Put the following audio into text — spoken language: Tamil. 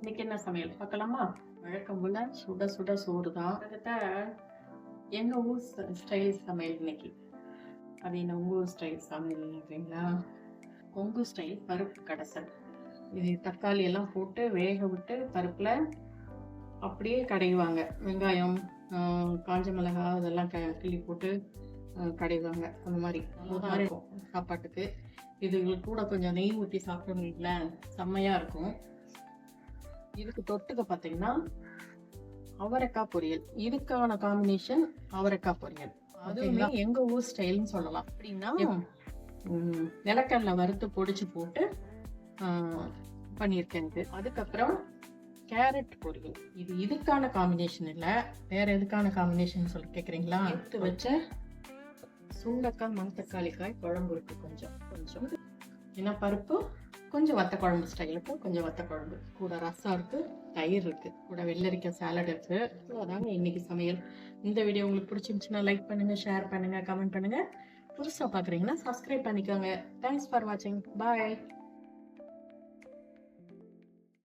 இன்னைக்கு என்ன சமையல் பார்க்கலாமா? வழக்கம் போல சுட சுட சோறு தான். எங்க ஊர் ஸ்டைல் சமையல் இன்னைக்கு. அது என்ன உங்க ஊர் ஸ்டைல் சமையல் நினைக்கிறீங்களா? கொங்கு ஸ்டைல் பருப்பு கடைசல். இது தக்காளி எல்லாம் போட்டு வேக விட்டு பருப்புல அப்படியே கடைவாங்க. வெங்காயம், காஞ்ச மிளகாய் அதெல்லாம் கிள்ளி போட்டு கடைவாங்க. அந்த மாதிரி நல்லா இருக்கும் சாப்பாட்டுக்கு. இது கூட கொஞ்சம் நெய் ஊற்றி சாப்பிட்டோம்ல செம்மையா இருக்கும். இதுக்கு தொட்டுக்க பார்த்தீங்கன்னா அவரைக்காய் பொரியல். இதுக்கான காம்பினேஷன் அவரைக்காய் பொரியல். அதுவுமே எங்க ஊர் ஸ்டைல்னு சொல்லலாம். அப்படின்னா நிலக்கடலை வறுத்து பொடிச்சு போட்டு பண்ணியிருக்கேன் இது. அதுக்கப்புறம் கேரட் பொரியல். இதுக்கான காம்பினேஷன் இல்லை, வேற எதுக்கான காம்பினேஷன் சொல்லி கேட்குறீங்களா? எடுத்து வச்ச சுண்டக்காய் மணத்தக்காளி காய் குழம்பு இருக்கு. கொஞ்சம் கொஞ்சம் என்ன பருப்பு, கொஞ்சம் வத்த குழம்பு ஸ்டைலுக்கு, கொஞ்சம் வத்த குழம்பு கூட ரசம் இருக்கு, தயிர் இருக்கு, கூட வெள்ளரிக்காய் சாலட் இருக்கு. அதாங்க இன்னைக்கு சமையல். இந்த வீடியோ உங்களுக்கு பிடிச்சிருந்துச்சுன்னா லைக் பண்ணுங்க, ஷேர் பண்ணுங்க, கமெண்ட் பண்ணுங்க. புதுசாக பார்க்குறீங்கன்னா சப்ஸ்கிரைப் பண்ணிக்கோங்க. தேங்க்ஸ் ஃபார் வாட்சிங். பாய்.